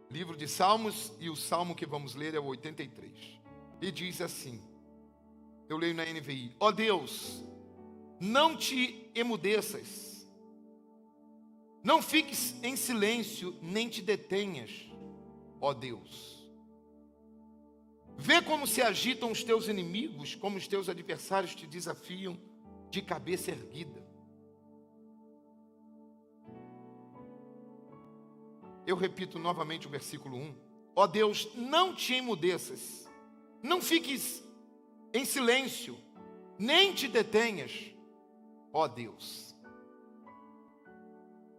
Livro de Salmos, e o salmo que vamos ler é o 83. E diz assim, eu leio na NVI: Ó Deus, não te emudeças, não fiques em silêncio, nem te detenhas, ó Deus. Vê como se agitam os teus inimigos, como os teus adversários te desafiam de cabeça erguida. Eu repito novamente o versículo 1. Ó Deus, não te emudeças, não fiques em silêncio, nem te detenhas, ó Deus.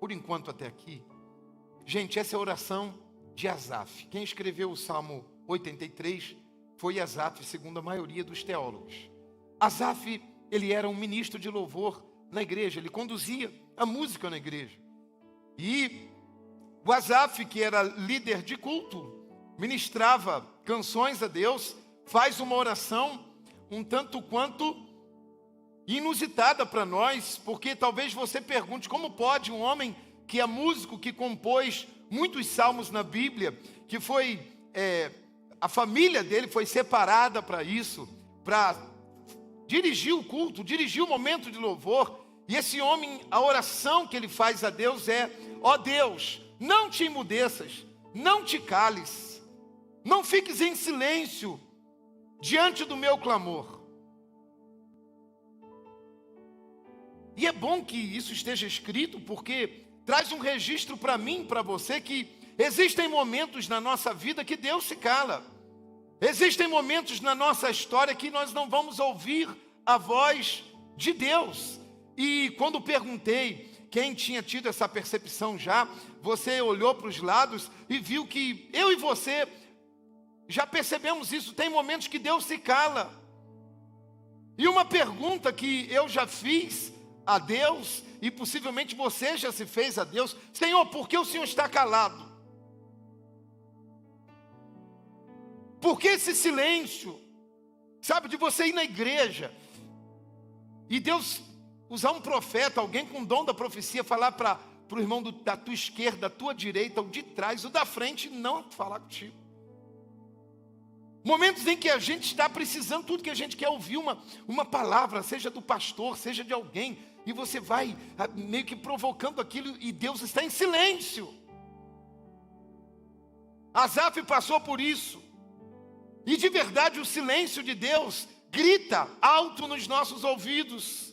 Por enquanto até aqui, gente, essa é a oração de Asaf. Quem escreveu o Salmo 83 foi Asaf, segundo a maioria dos teólogos. Asaf, ele era um ministro de louvor na igreja, ele conduzia a música na igreja. E o Asaf, que era líder de culto, ministrava canções a Deus, faz uma oração um tanto quanto inusitada para nós, porque talvez você pergunte, como pode um homem que é músico, que compôs muitos salmos na Bíblia, que foi, a família dele foi separada para isso, para dirigir o culto, dirigir o momento de louvor, e esse homem, a oração que ele faz a Deus é: ó Deus, não te emudeças, não te cales, não fiques em silêncio diante do meu clamor. E é bom que isso esteja escrito, porque traz um registro para mim, para você, que existem momentos na nossa vida que Deus se cala. Existem momentos na nossa história que nós não vamos ouvir a voz de Deus. E quando perguntei quem tinha tido essa percepção já, você olhou para os lados e viu que eu e você já percebemos isso. Tem momentos que Deus se cala. E uma pergunta que eu já fiz a Deus, e possivelmente você já se fez a Deus: Senhor, por que o Senhor está calado? Por que esse silêncio? Sabe, de você ir na igreja e Deus usar um profeta, alguém com dom da profecia, falar para o irmão da tua esquerda, da tua direita, o de trás, o da frente, não falar contigo. Momentos em que a gente está precisando, tudo que a gente quer ouvir, uma palavra, seja do pastor, seja de alguém, e você vai meio que provocando aquilo, e Deus está em silêncio. Asaf passou por isso, e de verdade o silêncio de Deus grita alto nos nossos ouvidos.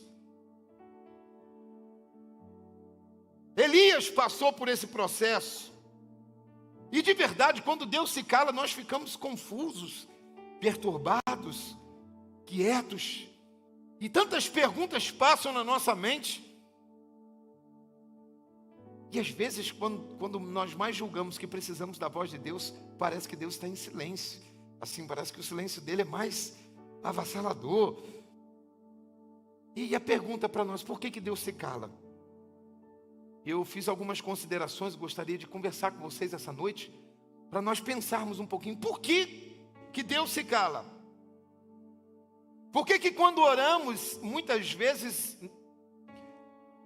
Elias passou por esse processo. E de verdade, quando Deus se cala, nós ficamos confusos, perturbados, quietos. E tantas perguntas passam na nossa mente. E às vezes, quando nós mais julgamos que precisamos da voz de Deus, parece que Deus está em silêncio. Assim, parece que o silêncio dele é mais avassalador. E a pergunta para nós: por que Deus se cala? Eu fiz algumas considerações, gostaria de conversar com vocês essa noite, para nós pensarmos um pouquinho, por que Deus se cala? Por que quando oramos, muitas vezes,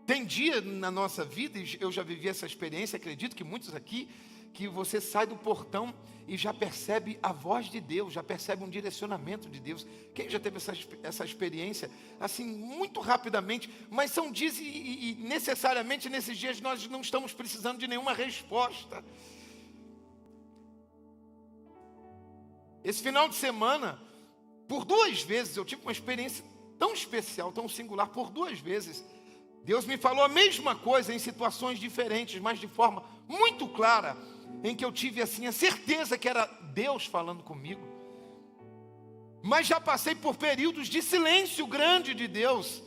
tem dia na nossa vida, e eu já vivi essa experiência, acredito que muitos aqui, que você sai do portão e já percebe a voz de Deus, já percebe um direcionamento de Deus. Quem já teve essa experiência? Assim, muito rapidamente, mas são dias e necessariamente nesses dias nós não estamos precisando de nenhuma resposta. Esse final de semana, por 2 vezes, eu tive uma experiência tão especial, tão singular. Por 2 vezes, Deus me falou a mesma coisa em situações diferentes, mas de forma muito clara, em que eu tive assim a certeza que era Deus falando comigo. Mas já passei por períodos de silêncio grande de Deus.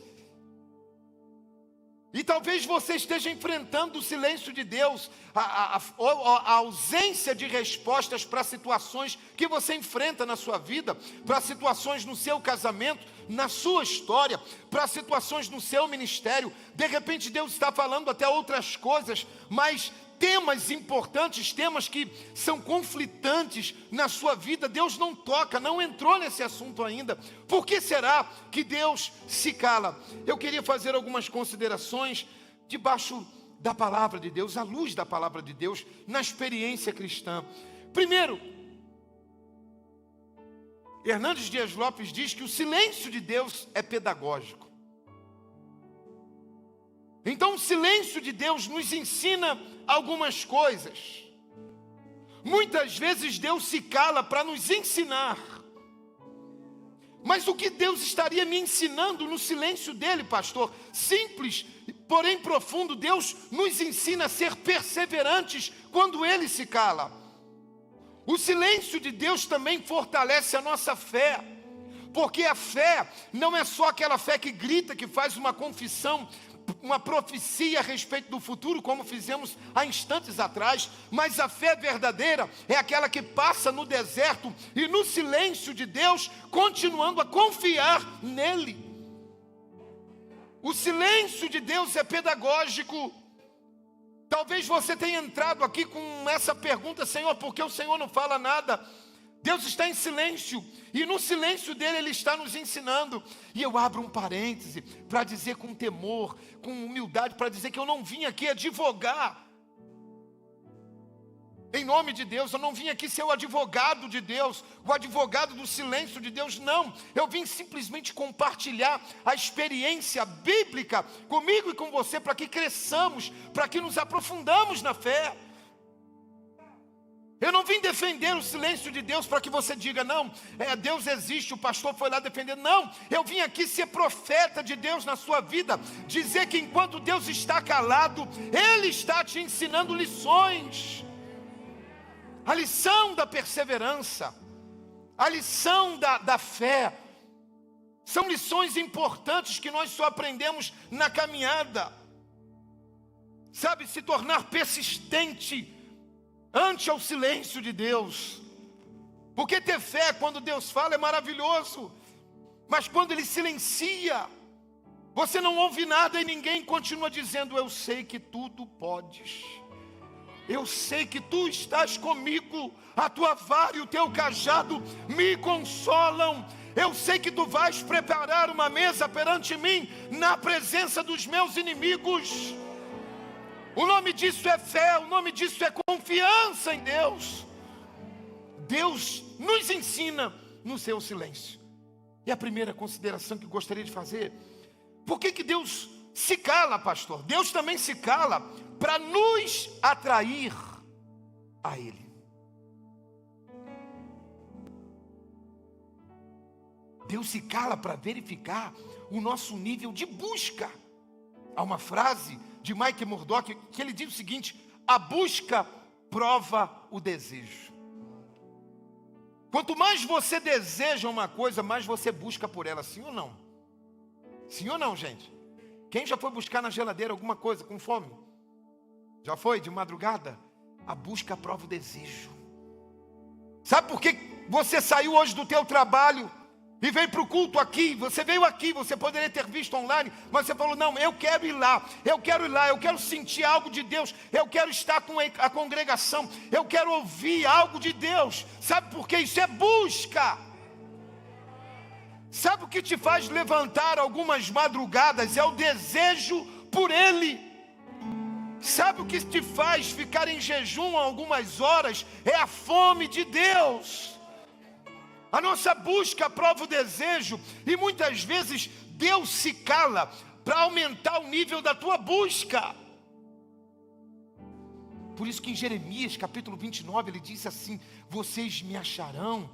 E talvez você esteja enfrentando o silêncio de Deus, a ausência de respostas para situações que você enfrenta na sua vida, para situações no seu casamento, na sua história, para situações no seu ministério. De repente Deus está falando até outras coisas, mas temas importantes, temas que são conflitantes na sua vida, Deus não toca, não entrou nesse assunto ainda. Por que será que Deus se cala? Eu queria fazer algumas considerações debaixo da palavra de Deus, à luz da palavra de Deus, na experiência cristã. Primeiro, Hernandes Dias Lopes diz que o silêncio de Deus é pedagógico. Então o silêncio de Deus nos ensina algumas coisas. Muitas vezes Deus se cala para nos ensinar. Mas o que Deus estaria me ensinando no silêncio dele, pastor? Simples, porém profundo. Deus nos ensina a ser perseverantes quando ele se cala. O silêncio de Deus também fortalece a nossa fé. Porque a fé não é só aquela fé que grita, que faz uma confissão, uma profecia a respeito do futuro, como fizemos há instantes atrás, mas a fé verdadeira é aquela que passa no deserto e no silêncio de Deus, continuando a confiar nele. O silêncio de Deus é pedagógico. Talvez você tenha entrado aqui com essa pergunta: Senhor, por que o Senhor não fala nada? Deus está em silêncio, e no silêncio dele Ele está nos ensinando. E eu abro um parêntese para dizer com temor, com humildade, para dizer que eu não vim aqui advogar. Em nome de Deus, eu não vim aqui ser o advogado de Deus, o advogado do silêncio de Deus, não. Eu vim simplesmente compartilhar a experiência bíblica comigo e com você, para que cresçamos, para que nos aprofundamos na fé. Eu não vim defender o silêncio de Deus para que você diga: não, Deus existe, o pastor foi lá defender. Não, eu vim aqui ser profeta de Deus na sua vida, dizer que enquanto Deus está calado, Ele está te ensinando lições. A lição da perseverança, a lição da fé, são lições importantes que nós só aprendemos na caminhada. Sabe, se tornar persistente ante ao silêncio de Deus. Porque ter fé quando Deus fala é maravilhoso, mas quando Ele silencia, você não ouve nada e ninguém continua dizendo: eu sei que tudo podes, eu sei que tu estás comigo, a tua vara e o teu cajado me consolam. Eu sei que tu vais preparar uma mesa perante mim na presença dos meus inimigos. O nome disso é fé, o nome disso é confiança em Deus. Deus nos ensina no seu silêncio. E a primeira consideração que gostaria de fazer: por que Deus se cala, pastor? Deus também se cala para nos atrair a Ele. Deus se cala para verificar o nosso nível de busca. Há uma frase de Mike Murdock que ele diz o seguinte: a busca prova o desejo. Quanto mais você deseja uma coisa, mais você busca por ela. Sim ou não? Sim ou não, gente? Quem já foi buscar na geladeira alguma coisa com fome? Já foi de madrugada? A busca prova o desejo. Sabe por que você saiu hoje do teu trabalho e veio para o culto aqui? Você veio aqui, você poderia ter visto online, mas você falou: não, eu quero ir lá, eu quero ir lá, eu quero sentir algo de Deus, eu quero estar com a congregação, eu quero ouvir algo de Deus. Sabe por que isso é busca? Sabe o que te faz levantar algumas madrugadas? É o desejo por Ele. Sabe o que te faz ficar em jejum algumas horas? É a fome de Deus. A nossa busca prova o desejo, e muitas vezes Deus se cala para aumentar o nível da tua busca. Por isso que em Jeremias capítulo 29 ele diz assim: vocês me acharão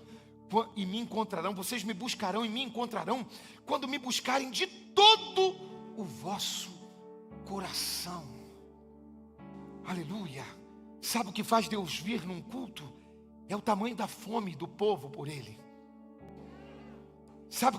e me encontrarão, vocês me buscarão e me encontrarão, quando me buscarem de todo o vosso coração. Aleluia. Sabe o que faz Deus vir num culto? É o tamanho da fome do povo por Ele. Sabe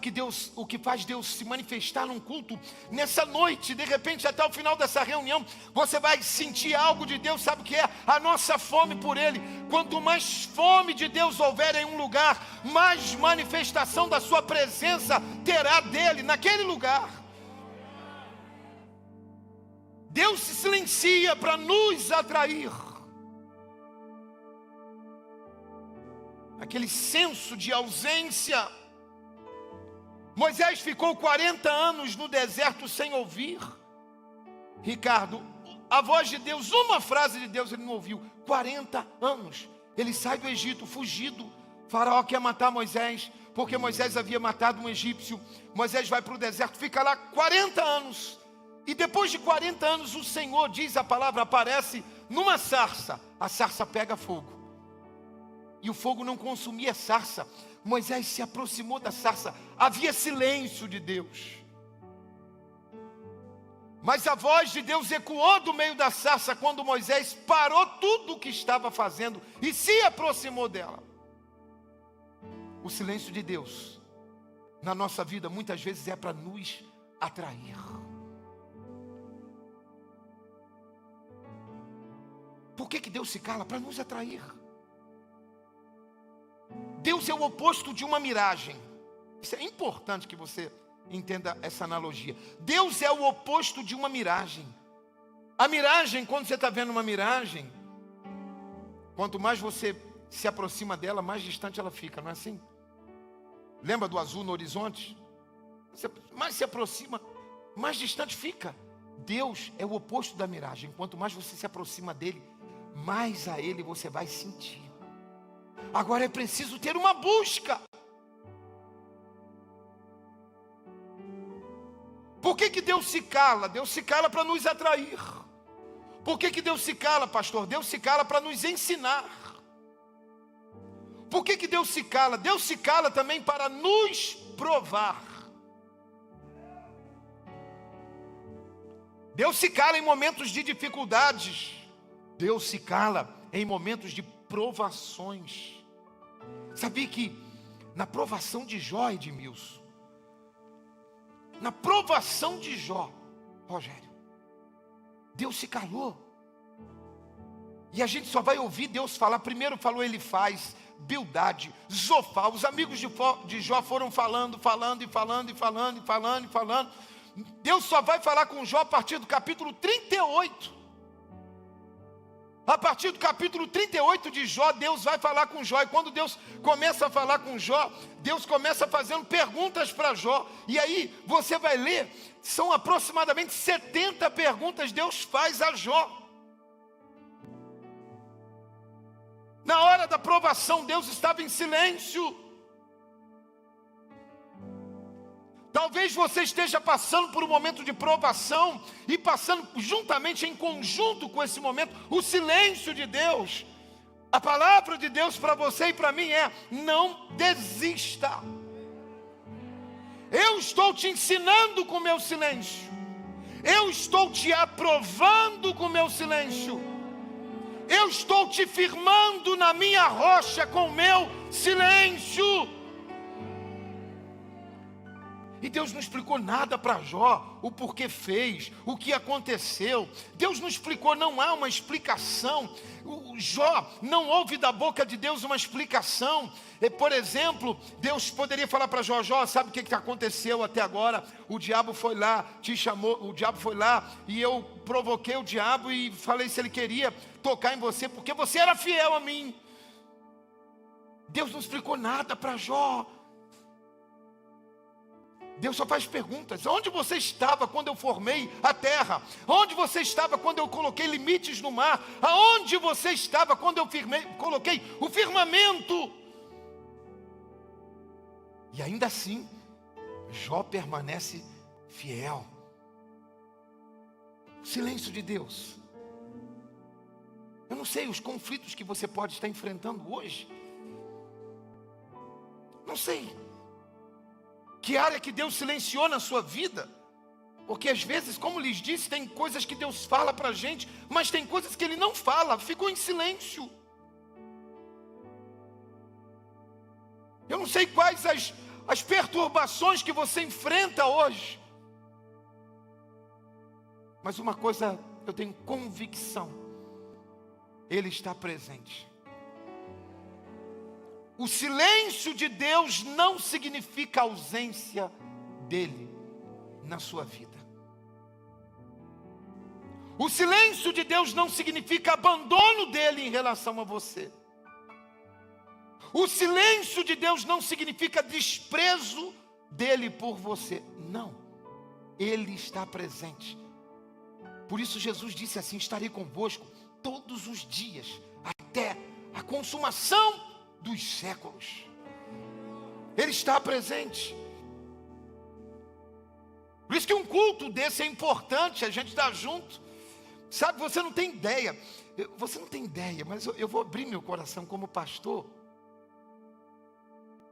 o que faz Deus se manifestar num culto? Nessa noite, de repente, até o final dessa reunião, você vai sentir algo de Deus. Sabe o que é? A nossa fome por Ele. Quanto mais fome de Deus houver em um lugar, mais manifestação da sua presença terá dele naquele lugar. Deus se silencia para nos atrair. Aquele senso de ausência. Moisés ficou 40 anos no deserto sem ouvir. Ricardo, a voz de Deus, uma frase de Deus ele não ouviu. 40 anos. Ele sai do Egito, fugido. Faraó quer matar Moisés, porque Moisés havia matado um egípcio. Moisés vai para o deserto, fica lá 40 anos. E depois de 40 anos, o Senhor, diz a palavra, aparece numa sarça. A sarça pega fogo. E o fogo não consumia a sarça. Moisés se aproximou da sarça. Havia silêncio de Deus. Mas a voz de Deus ecoou do meio da sarça quando Moisés parou tudo o que estava fazendo e se aproximou dela. O silêncio de Deus na nossa vida muitas vezes é para nos atrair. Por que Deus se cala? Para nos atrair. Deus é o oposto de uma miragem. Isso é importante que você entenda essa analogia. Deus é o oposto de uma miragem. A miragem, quando você está vendo uma miragem, quanto mais você se aproxima dela, mais distante ela fica, não é assim? Lembra do azul no horizonte? Mais se aproxima, mais distante fica. Deus é o oposto da miragem. Quanto mais você se aproxima dele, mais a ele você vai sentir. Agora é preciso ter uma busca. Por que Deus se cala? Deus se cala para nos atrair. Por que Deus se cala, pastor? Deus se cala para nos ensinar. Por que Deus se cala? Deus se cala também para nos provar. Deus se cala em momentos de dificuldades. Deus se cala em momentos de provações. Sabia que na provação de Jó, Edmilson, na provação de Jó, Rogério, Deus se calou. E a gente só vai ouvir Deus falar. Primeiro falou Elifaz, Bildade, Zofar. Os amigos de Jó foram falando. Deus só vai falar com Jó a partir do capítulo 38. A partir do capítulo 38 de Jó, Deus vai falar com Jó. E quando Deus começa a falar com Jó, Deus começa fazendo perguntas para Jó. E aí você vai ler, são aproximadamente 70 perguntas Deus faz a Jó. Na hora da provação, Deus estava em silêncio. Talvez você esteja passando por um momento de provação e passando juntamente, em conjunto com esse momento, o silêncio de Deus. A palavra de Deus para você e para mim é: não desista. Eu estou te ensinando com o meu silêncio. Eu estou te aprovando com o meu silêncio. Eu estou te firmando na minha rocha com o meu silêncio. E Deus não explicou nada para Jó, o porquê fez, o que aconteceu. Deus não explicou, não há uma explicação. O Jó não ouve da boca de Deus uma explicação. Por exemplo, Deus poderia falar para Jó: Jó, sabe o que aconteceu até agora? O diabo foi lá, te chamou, o diabo foi lá e eu provoquei o diabo e falei se ele queria tocar em você, porque você era fiel a mim. Deus não explicou nada para Jó. Deus só faz perguntas. Onde você estava quando eu formei a terra? Onde você estava quando eu coloquei limites no mar? Aonde você estava quando eu coloquei o firmamento? E ainda assim, Jó permanece fiel. O silêncio de Deus. Eu não sei os conflitos que você pode estar enfrentando hoje. Não sei. Que área que Deus silenciou na sua vida? Porque às vezes, como lhes disse, tem coisas que Deus fala para a gente, mas tem coisas que Ele não fala, ficou em silêncio. Eu não sei quais as perturbações que você enfrenta hoje, mas uma coisa eu tenho convicção: Ele está presente. O silêncio de Deus não significa ausência dele na sua vida. O silêncio de Deus não significa abandono dele em relação a você. O silêncio de Deus não significa desprezo dele por você. Não. Ele está presente Por isso Jesus disse assim: estarei convosco todos os dias, até a consumação dos séculos. Ele está presente. Por isso que um culto desse é importante, a gente está junto. Sabe, você não tem ideia, mas eu vou abrir meu coração como pastor.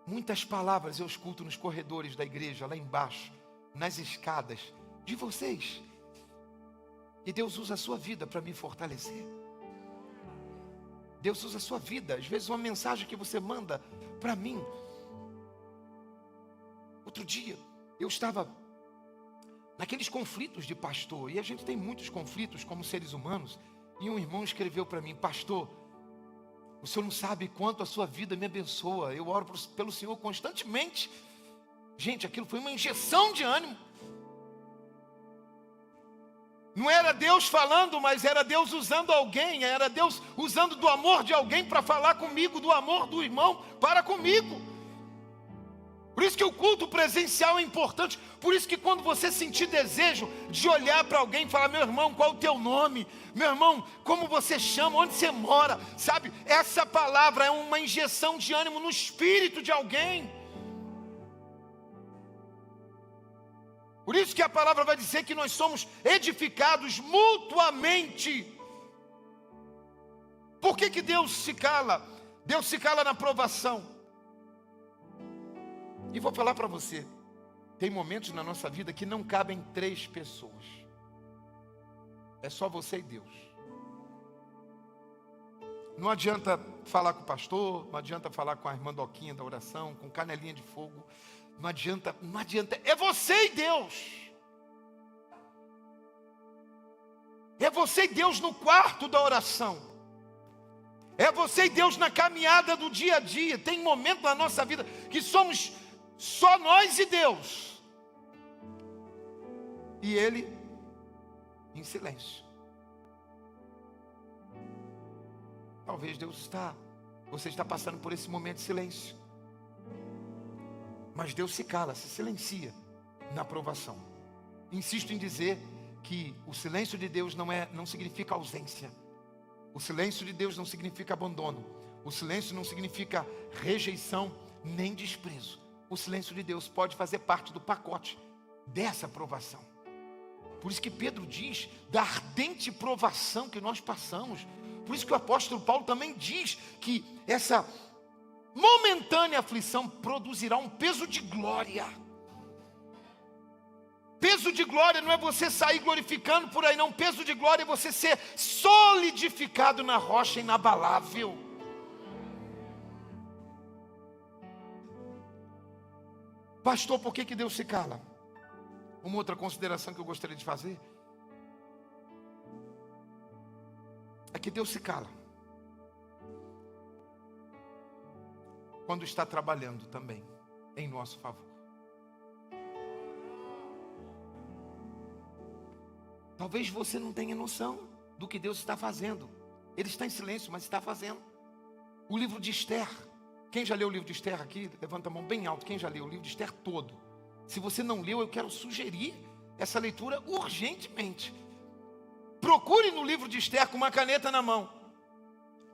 Muitas palavras eu escuto nos corredores da igreja, lá embaixo, nas escadas, de vocês. E Deus usa a sua vida para me fortalecer. Deus usa a sua vida, às vezes uma mensagem que você manda para mim. Outro dia, eu estava naqueles conflitos de pastor, e a gente tem muitos conflitos como seres humanos, e um irmão escreveu para mim: pastor, o senhor não sabe quanto a sua vida me abençoa, eu oro pelo Senhor constantemente. Gente, aquilo foi uma injeção de ânimo. Não era Deus falando, mas era Deus usando alguém, era Deus usando do amor de alguém para falar comigo, do amor do irmão para comigo. Por isso que o culto presencial é importante. Por isso que quando você sentir desejo de olhar para alguém e falar: meu irmão, qual é o teu nome? Meu irmão, como você chama? Onde você mora? Sabe, essa palavra é uma injeção de ânimo no espírito de alguém. Por isso que a palavra vai dizer que nós somos edificados mutuamente. Por que Deus se cala? Deus se cala na provação. E vou falar para você, tem momentos na nossa vida que não cabem 3 pessoas. É só você e Deus. Não adianta falar com o pastor, não adianta falar com a irmã Doquinha da oração, com canelinha de fogo. Não adianta, é você e Deus. É você e Deus no quarto da oração. É você e Deus na caminhada do dia a dia. Tem momentos na nossa vida que somos só nós e Deus. E Ele em silêncio. Talvez você está passando por esse momento de silêncio. Mas Deus se cala, se silencia na aprovação. Insisto em dizer que o silêncio de Deus não significa ausência. O silêncio de Deus não significa abandono. O silêncio não significa rejeição nem desprezo. O silêncio de Deus pode fazer parte do pacote dessa aprovação. Por isso que Pedro diz da ardente provação que nós passamos. Por isso que o apóstolo Paulo também diz que essa momentânea aflição produzirá um peso de glória. Peso de glória não é você sair glorificando por aí, não. Peso de glória é você ser solidificado na rocha inabalável. Pastor, por que Deus se cala? Uma outra consideração que eu gostaria de fazer é que Deus se cala quando está trabalhando também em nosso favor. Talvez você não tenha noção do que Deus está fazendo. Ele está em silêncio, mas está fazendo. O livro de Esther. Quem já leu o livro de Esther aqui? Levanta a mão bem alto. Quem já leu o livro de Esther todo? Se você não leu, eu quero sugerir essa leitura urgentemente. Procure no livro de Esther com uma caneta na mão.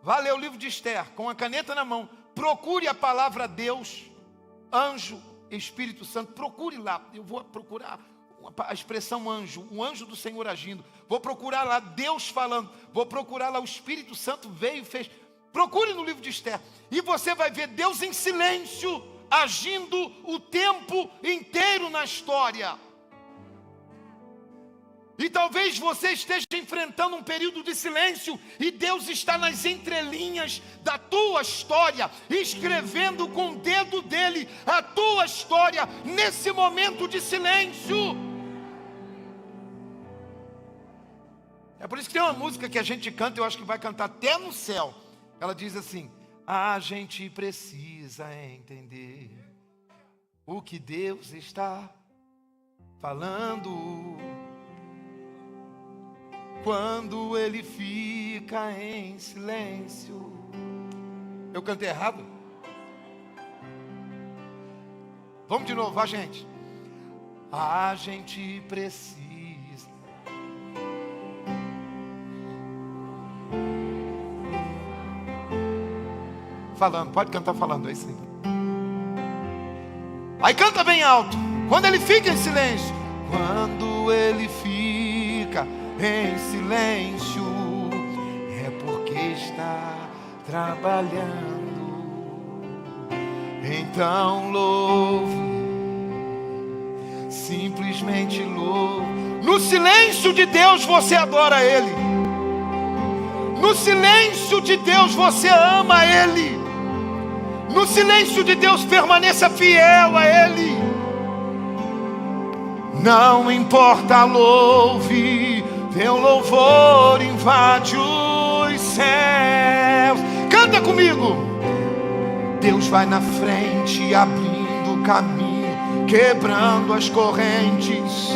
Vá ler o livro de Esther com a caneta na mão. Procure a palavra Deus, anjo, Espírito Santo. Procure lá. Eu vou procurar a expressão anjo, o anjo do Senhor agindo. Vou procurar lá Deus falando. Vou procurar lá o Espírito Santo veio e fez. Procure no livro de Esther. E você vai ver Deus em silêncio, agindo o tempo inteiro na história. E talvez você esteja enfrentando um período de silêncio e Deus está nas entrelinhas da tua história, escrevendo com o dedo dele a tua história nesse momento de silêncio. É por isso que tem uma música que a gente canta, eu acho que vai cantar até no céu. Ela diz assim: a gente precisa entender o que Deus está falando. Quando Ele fica em silêncio. Eu cantei errado? Vamos de novo, vai, gente. A gente precisa falando. Pode cantar falando, é isso aí. Aí canta bem alto. Quando ele fica em silêncio. Quando ele fica em silêncio, é porque está trabalhando. Então louve, simplesmente louve. No silêncio de Deus você adora Ele. No silêncio de Deus você ama Ele. No silêncio de Deus permaneça fiel a Ele. Não importa, louve, teu louvor invade os céus. Canta comigo. Deus vai na frente, abrindo o caminho, quebrando as correntes.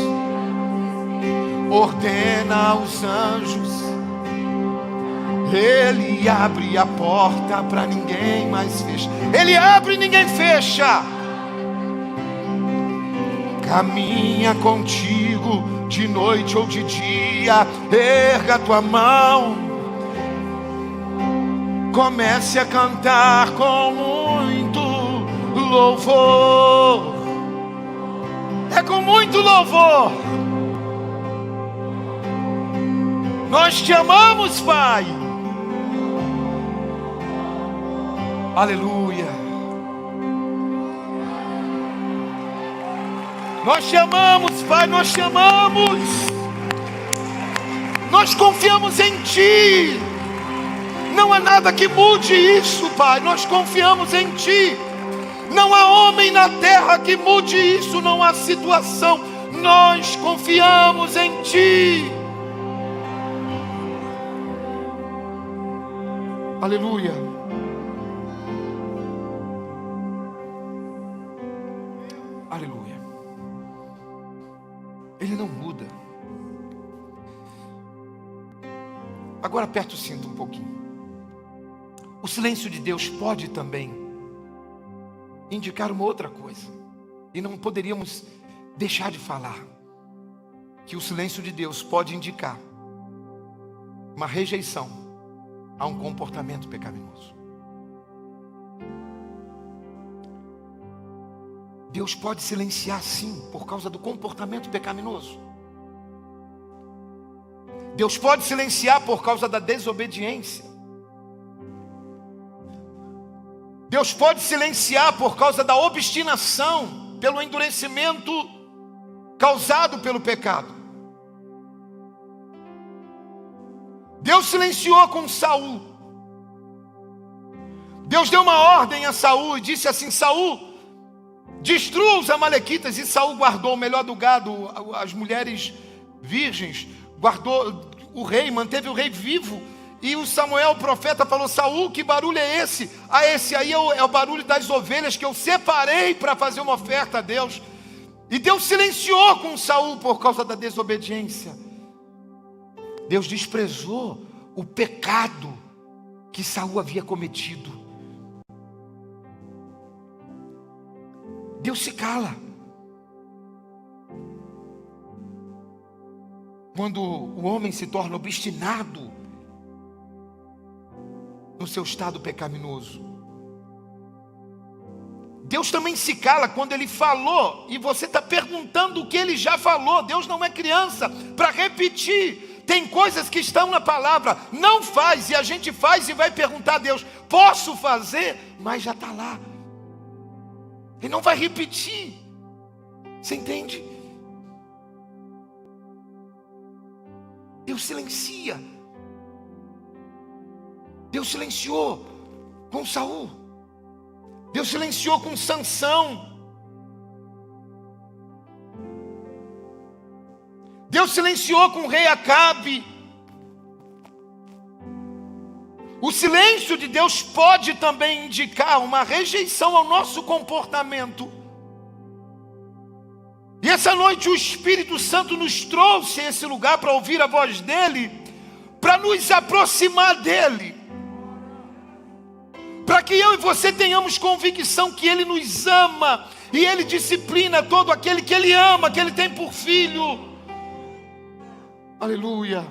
Ordena aos anjos. Ele abre a porta para ninguém mais fechar. Ele abre e ninguém fecha. Caminha contigo de noite ou de dia. Erga a tua mão. Comece a cantar com muito louvor. É com muito louvor. Nós te amamos, Pai. Aleluia. Nós te amamos, Pai, nós te amamos. Nós confiamos em Ti. Não há nada que mude isso, Pai. Nós confiamos em Ti. Não há homem na terra que mude isso. Não há situação. Nós confiamos em Ti. Aleluia. Aleluia. Ele não muda. Agora aperta o cinto um pouquinho. O silêncio de Deus pode também indicar uma outra coisa. E não poderíamos deixar de falar que o silêncio de Deus pode indicar uma rejeição a um comportamento pecaminoso. Deus pode silenciar sim por causa do comportamento pecaminoso. Deus pode silenciar por causa da desobediência. Deus pode silenciar por causa da obstinação, pelo endurecimento causado pelo pecado. Deus silenciou com Saul. Deus deu uma ordem a Saul e disse assim: Saul, destrua os amalequitas. E Saul guardou o melhor do gado, as mulheres virgens, guardou o rei, manteve o rei vivo. E o Samuel, o profeta, falou: Saul, que barulho é esse? Ah, esse aí é o barulho das ovelhas que eu separei para fazer uma oferta a Deus. E Deus silenciou com Saul por causa da desobediência. Deus desprezou o pecado que Saul havia cometido. Deus se cala quando o homem se torna obstinado no seu estado pecaminoso. Deus também se cala quando Ele falou e você está perguntando o que Ele já falou. Deus não é criança para repetir. Tem coisas que estão na palavra, não faz, e a gente faz e vai perguntar a Deus: posso fazer? Mas já está lá. Ele não vai repetir. Você entende? Deus silencia. Deus silenciou com Saul. Deus silenciou com Sansão. Deus silenciou com o rei Acabe. O silêncio de Deus pode também indicar uma rejeição ao nosso comportamento. E essa noite o Espírito Santo nos trouxe a esse lugar para ouvir a voz dEle, para nos aproximar dEle, para que eu e você tenhamos convicção que Ele nos ama, e Ele disciplina todo aquele que Ele ama, que Ele tem por filho. Aleluia.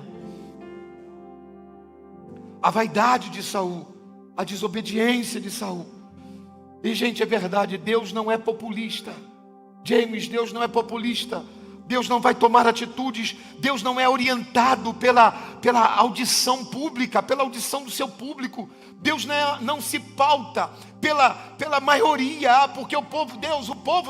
A vaidade de Saul a desobediência de Saul. E gente, é verdade, Deus não é populista. James, Deus não é populista. Deus não vai tomar atitudes. Deus não é orientado pela audição pública, pela audição do seu público. Deus não se pauta pela maioria, porque o povo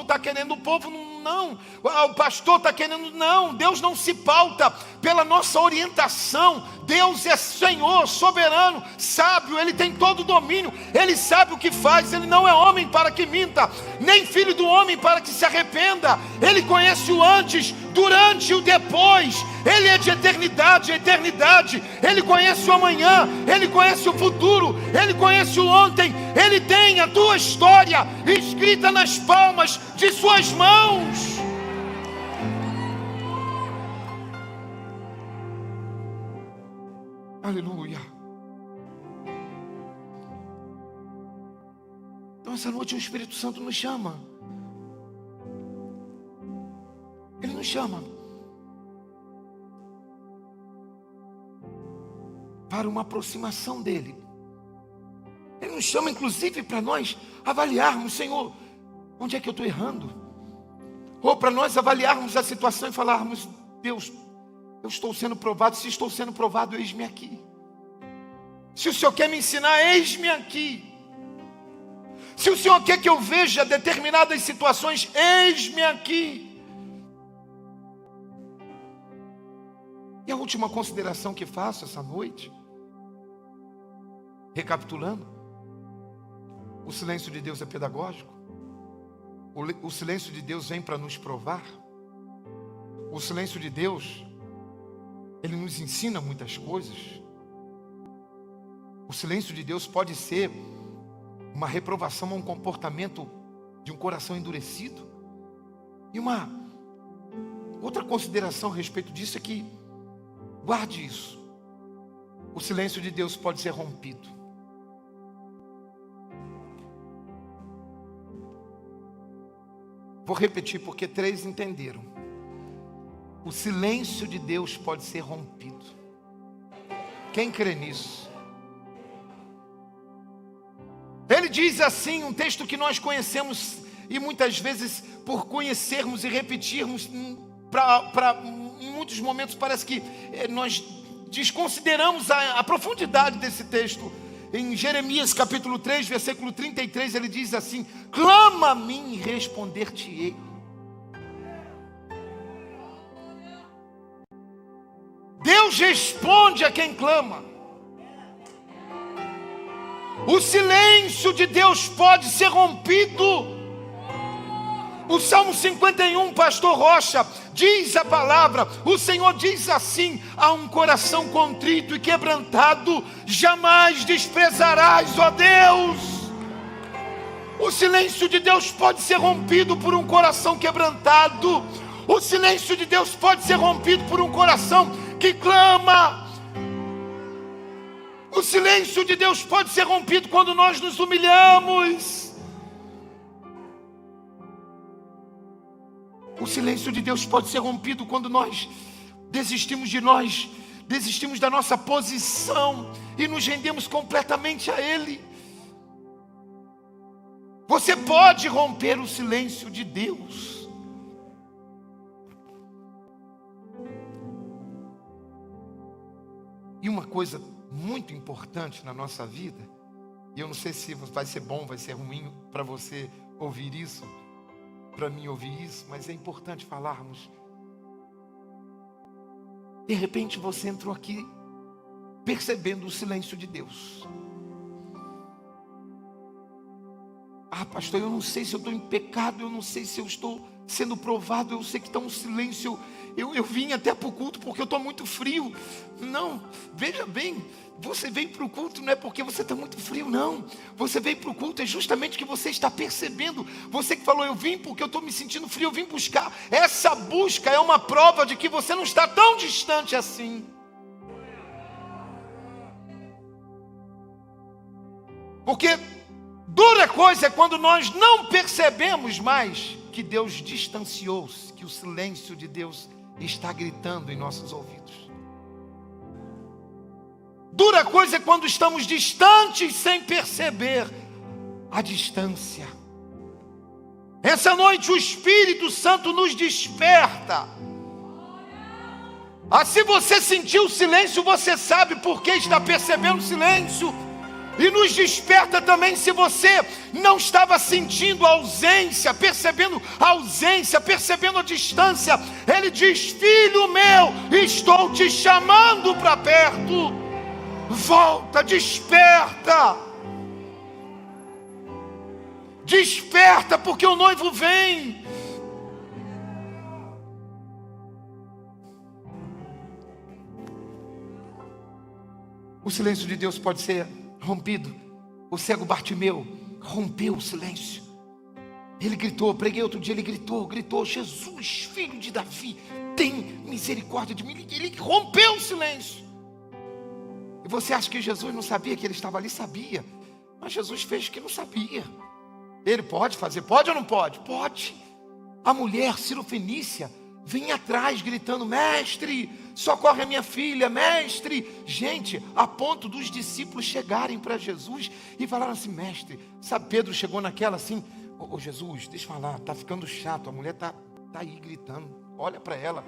está querendo, o povo não, o pastor está querendo, não. Deus não se pauta pela nossa orientação. Deus é Senhor, soberano, sábio, Ele tem todo o domínio, Ele sabe o que faz, Ele não é homem para que minta, nem filho do homem para que se arrependa. Ele conhece o antes, durante e o depois. Ele é de eternidade a eternidade. Ele conhece o amanhã, Ele conhece o futuro, Ele conhece o ontem. Ele tem a tua história escrita nas palmas de suas mãos. Aleluia. Então essa noite o Espírito Santo nos chama. Ele nos chama para uma aproximação dEle. Ele nos chama inclusive para nós avaliarmos, Senhor, onde é que eu estou errando? Ou para nós avaliarmos a situação e falarmos, Deus, eu estou sendo provado. Se estou sendo provado, eis-me aqui. Se o Senhor quer me ensinar, eis-me aqui. Se o Senhor quer que eu veja determinadas situações, eis-me aqui. E a última consideração que faço essa noite, recapitulando, o silêncio de Deus é pedagógico. O silêncio de Deus vem para nos provar. O silêncio de Deus, Ele nos ensina muitas coisas. O silêncio de Deus pode ser uma reprovação a um comportamento de um coração endurecido. E uma outra consideração a respeito disso é que, guarde isso, o silêncio de Deus pode ser rompido. Vou repetir porque 3 entenderam. O silêncio de Deus pode ser rompido. Quem crê nisso? Ele diz assim, um texto que nós conhecemos e muitas vezes por conhecermos e repetirmos, em muitos momentos parece que nós desconsideramos a profundidade desse texto. Em Jeremias capítulo 3, versículo 33, ele diz assim: clama a mim e responder-te-ei. Deus responde a quem clama. O silêncio de Deus pode ser rompido. O Salmo 51, pastor Rocha, diz a palavra, o Senhor diz assim: a um coração contrito e quebrantado, jamais desprezarás, ó Deus. O silêncio de Deus pode ser rompido por um coração quebrantado. O silêncio de Deus pode ser rompido por um coração que clama. O silêncio de Deus pode ser rompido quando nós nos humilhamos. O silêncio de Deus pode ser rompido quando nós desistimos de nós, desistimos da nossa posição e nos rendemos completamente a Ele. Você pode romper o silêncio de Deus. E uma coisa muito importante na nossa vida, e eu não sei se vai ser bom, vai ser ruim para você ouvir isso, para mim ouvir isso, mas é importante falarmos. De repente você entrou aqui percebendo o silêncio de Deus. Ah, pastor, eu não sei se eu estou em pecado, eu não sei se eu estou sendo provado, eu sei que está um silêncio. Eu vim até para o culto porque eu estou muito frio. Não, veja bem, você veio para o culto não é porque você está muito frio, não. Você veio para o culto é justamente que você está percebendo. Você que falou, eu vim porque eu estou me sentindo frio, eu vim buscar. Essa busca é uma prova de que você não está tão distante assim. Porque dura coisa é quando nós não percebemos mais que Deus distanciou-se, que o silêncio de Deus está gritando em nossos ouvidos. Dura coisa é quando estamos distantes sem perceber a distância. Essa noite o Espírito Santo nos desperta. Se você sentiu o silêncio, você sabe por que está percebendo o silêncio. E nos desperta também se você não estava sentindo a ausência, percebendo a distância. Ele diz: filho meu, estou te chamando para perto. Volta, desperta. Desperta, porque o noivo vem. O silêncio de Deus pode ser rompido. O cego Bartimeu rompeu o silêncio. Ele gritou, preguei outro dia, ele gritou: Jesus, filho de Davi, tem misericórdia de mim. Ele rompeu o silêncio. E você acha que Jesus não sabia que ele estava ali? Sabia. Mas Jesus fez que não sabia. Ele pode fazer, pode ou não pode? Pode. A mulher Sirofenícia vem atrás gritando: mestre, socorre a minha filha, mestre. Gente, a ponto dos discípulos chegarem para Jesus e falaram assim: mestre, sabe, Pedro chegou naquela assim: ô Jesus, deixa eu falar, tá ficando chato, a mulher tá aí gritando, olha para ela.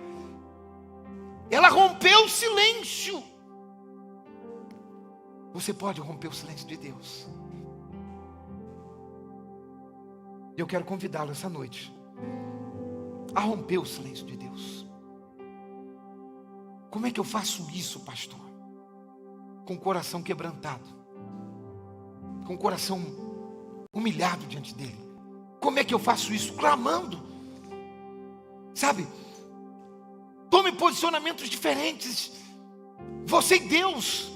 Ela rompeu o silêncio. Você pode romper o silêncio de Deus. Eu quero convidá-lo essa noite a romper o silêncio de Deus. Como é que eu faço isso, pastor? Com o coração quebrantado, com o coração humilhado diante dele. Como é que eu faço isso? Clamando. Sabe? Tome posicionamentos diferentes. Você e Deus.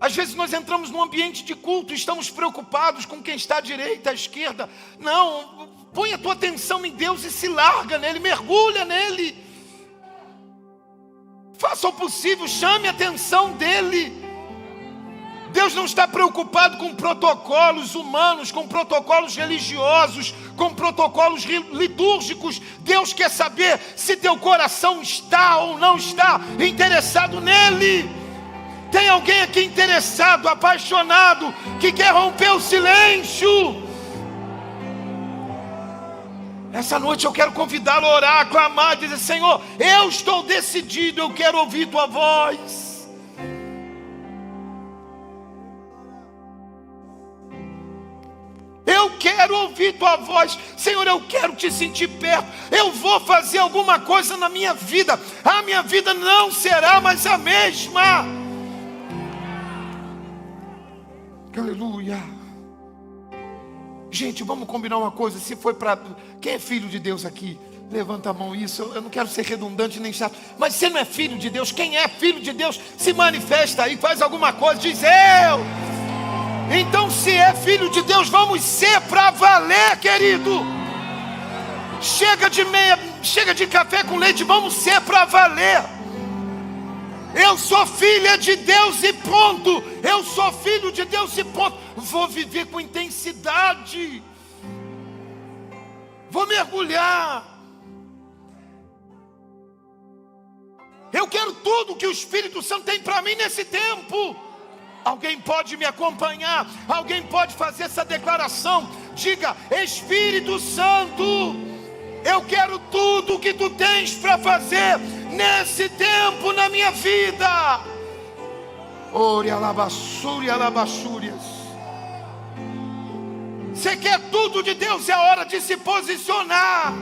Às vezes nós entramos num ambiente de culto e estamos preocupados com quem está à direita, à esquerda. Não, põe a tua atenção em Deus e se larga nele, mergulha nele. Faça o possível, chame a atenção dele. Deus não está preocupado com protocolos humanos, com protocolos religiosos, com protocolos litúrgicos. Deus quer saber se teu coração está ou não está interessado nele. Tem alguém aqui interessado, apaixonado, que quer romper o silêncio? Essa noite eu quero convidá-lo a orar, a clamar, dizer: Senhor, eu estou decidido, eu quero ouvir tua voz. Eu quero ouvir tua voz. Senhor, eu quero te sentir perto. Eu vou fazer alguma coisa na minha vida. A minha vida não será mais a mesma. Aleluia. Gente, vamos combinar uma coisa. Se foi para... Quem é filho de Deus aqui? Levanta a mão. Isso, eu não quero ser redundante nem chato, mas você não é filho de Deus? Quem é filho de Deus, se manifesta aí, faz alguma coisa, diz eu. Então, se é filho de Deus, vamos ser para valer, querido. Chega de café com leite, vamos ser para valer. Eu sou filha de Deus e ponto. Eu sou filho de Deus e ponto. Vou viver com intensidade. Vou mergulhar. Eu quero tudo que o Espírito Santo tem para mim nesse tempo. Alguém pode me acompanhar? Alguém pode fazer essa declaração? Diga: Espírito Santo, eu quero tudo que tu tens para fazer nesse tempo na minha vida. Ore alabassúria, alabassúrias. Você quer tudo de Deus? É hora de se posicionar.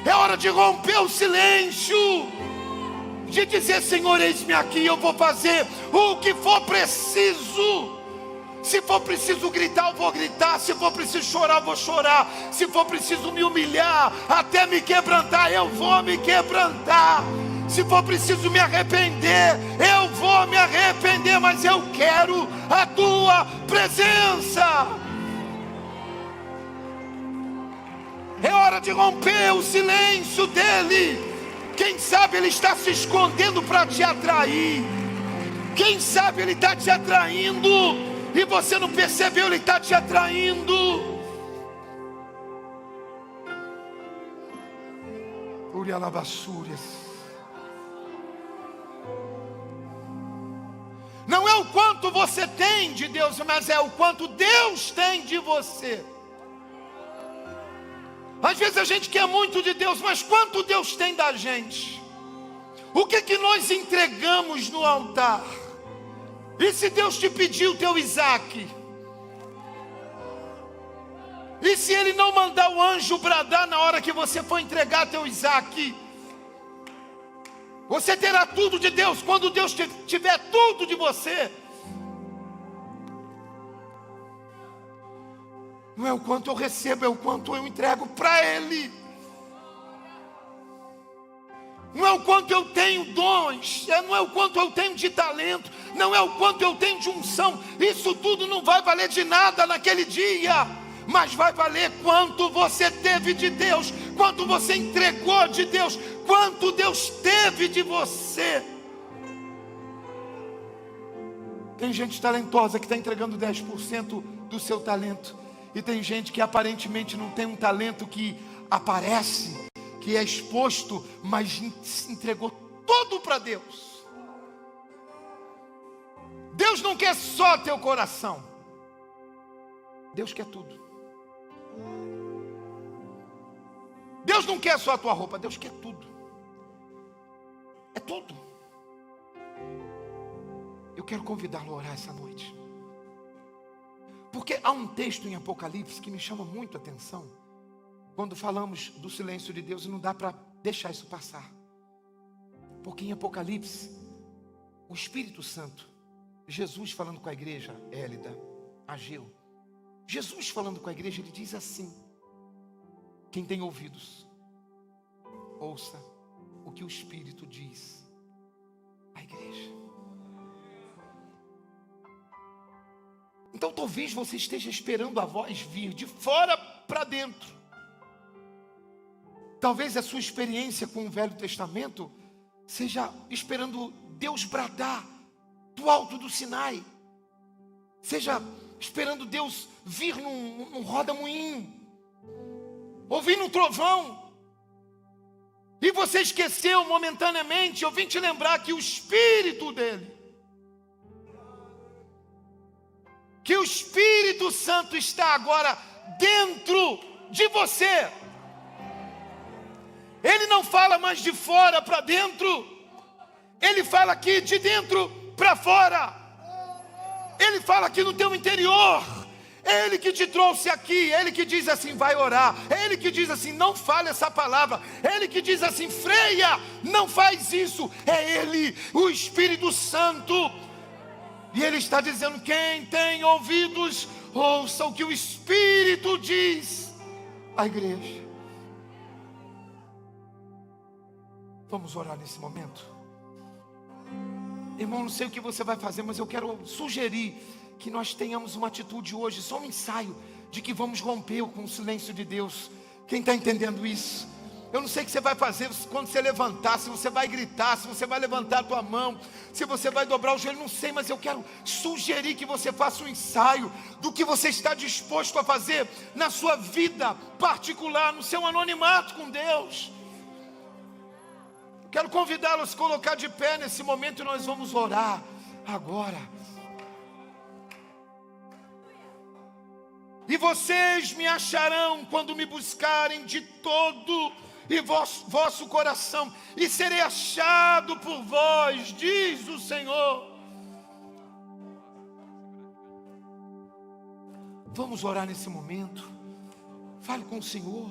É hora de romper o silêncio. De dizer: Senhor, eis-me aqui, eu vou fazer o que for preciso. Se for preciso gritar, eu vou gritar. Se for preciso chorar, eu vou chorar. Se for preciso me humilhar, até me quebrantar, eu vou me quebrantar. Se for preciso me arrepender, eu vou me arrepender. Mas eu quero a tua presença. É hora de romper o silêncio dele. Quem sabe ele está se escondendo para te atrair. Quem sabe ele está te atraindo e você não percebeu, ele está te atraindo. Urialabassúrias. Não é o quanto você tem de Deus, mas é o quanto Deus tem de você. Às vezes a gente quer muito de Deus, mas quanto Deus tem da gente? O que nós entregamos no altar? E se Deus te pediu o teu Isaac? E se Ele não mandar o anjo bradar na hora que você for entregar teu Isaac? Você terá tudo de Deus quando Deus tiver tudo de você. Não é o quanto eu recebo, é o quanto eu entrego para Ele. Não é o quanto eu tenho dons, não é o quanto eu tenho de talento, não é o quanto eu tenho de unção. Isso tudo não vai valer de nada naquele dia, mas vai valer quanto você teve de Deus, quanto você entregou de Deus, quanto Deus teve de você. Tem gente talentosa que está entregando 10% do seu talento, e tem gente que aparentemente não tem um talento que aparece, que é exposto, mas entregou tudo para Deus. Deus não quer só teu coração, Deus quer tudo. Deus não quer só a tua roupa, Deus quer tudo. É tudo. Eu quero convidá-lo a orar essa noite, porque há um texto em Apocalipse que me chama muito a atenção. Quando falamos do silêncio de Deus, não dá para deixar isso passar. Porque em Apocalipse, o Espírito Santo, Jesus falando com a igreja, Hélida, Ageu, Jesus falando com a igreja, ele diz assim: quem tem ouvidos, ouça o que o Espírito diz à igreja. Então talvez você esteja esperando a voz vir de fora para dentro. Talvez a sua experiência com o Velho Testamento seja esperando Deus bradar do alto do Sinai, seja esperando Deus vir num roda-moinho, ouvir um trovão, e você esqueceu momentaneamente. Eu vim te lembrar que o Espírito dele, que o Espírito Santo está agora dentro de você. Ele não fala mais de fora para dentro, ele fala aqui de dentro para fora. Ele fala aqui no teu interior. É Ele que te trouxe aqui, é Ele que diz assim, vai orar. É Ele que diz assim, não fale essa palavra. É Ele que diz assim, freia, não faz isso. É Ele, o Espírito Santo. E Ele está dizendo, quem tem ouvidos, ouça o que o Espírito diz à igreja. Vamos orar nesse momento. Irmão, não sei o que você vai fazer, mas eu quero sugerir que nós tenhamos uma atitude hoje, só um ensaio, de que vamos romper com o silêncio de Deus. Quem está entendendo isso? Eu não sei o que você vai fazer quando você levantar, se você vai gritar, se você vai levantar a tua mão, se você vai dobrar o joelho, não sei, mas eu quero sugerir que você faça um ensaio do que você está disposto a fazer na sua vida particular, no seu anonimato com Deus. Quero convidá-lo a se colocar de pé nesse momento e nós vamos orar agora. E vocês me acharão quando me buscarem de todo e vosso coração, e serei achado por vós, diz o Senhor. Vamos orar nesse momento. Fale com o Senhor.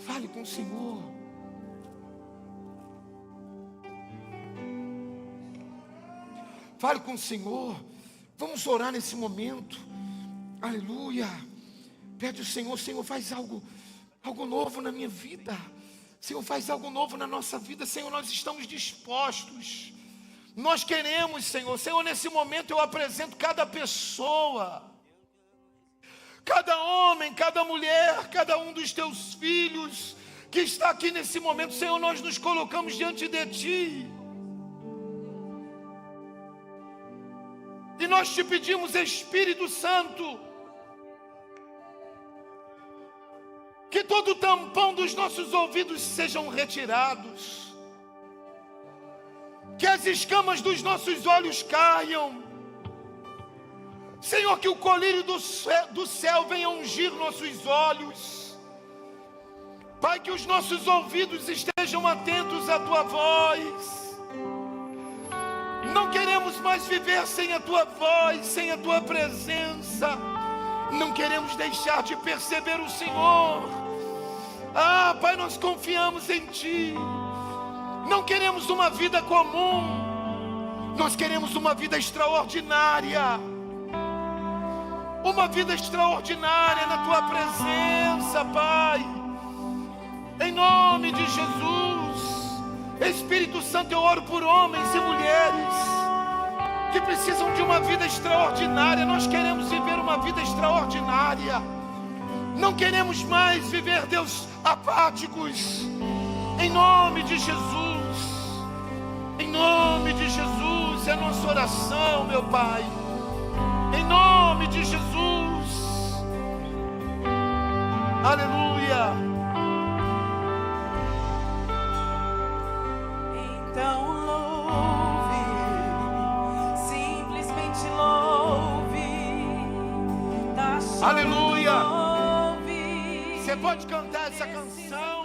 Fale com o Senhor. Fale com o Senhor. Vamos orar nesse momento. Aleluia. Pede ao Senhor, Senhor, faz algo novo na minha vida. Senhor, faz algo novo na nossa vida. Senhor, nós estamos dispostos. Nós queremos, Senhor. Senhor, nesse momento eu apresento cada pessoa, cada homem, cada mulher, cada um dos teus filhos que está aqui nesse momento. Senhor, nós nos colocamos diante de Ti. E nós te pedimos, Espírito Santo, que todo o tampão dos nossos ouvidos sejam retirados, que as escamas dos nossos olhos caiam. Senhor, que o colírio do céu venha ungir nossos olhos. Pai, que os nossos ouvidos estejam atentos à Tua voz. Não queremos mais viver sem a Tua voz, sem a Tua presença. Não queremos deixar de perceber o Senhor. Ah, Pai, nós confiamos em Ti. Não queremos uma vida comum. Nós queremos uma vida extraordinária. Uma vida extraordinária na Tua presença, Pai. Em nome de Jesus. Espírito Santo, eu oro por homens e mulheres que precisam de uma vida extraordinária. Nós queremos viver uma vida extraordinária. Não queremos mais viver, Deus, apáticos. Em nome de Jesus. Em nome de Jesus é a nossa oração, meu Pai. Em nome de Jesus. Aleluia. Então louve, simplesmente louve. Aleluia. Louve. Você pode cantar essa canção.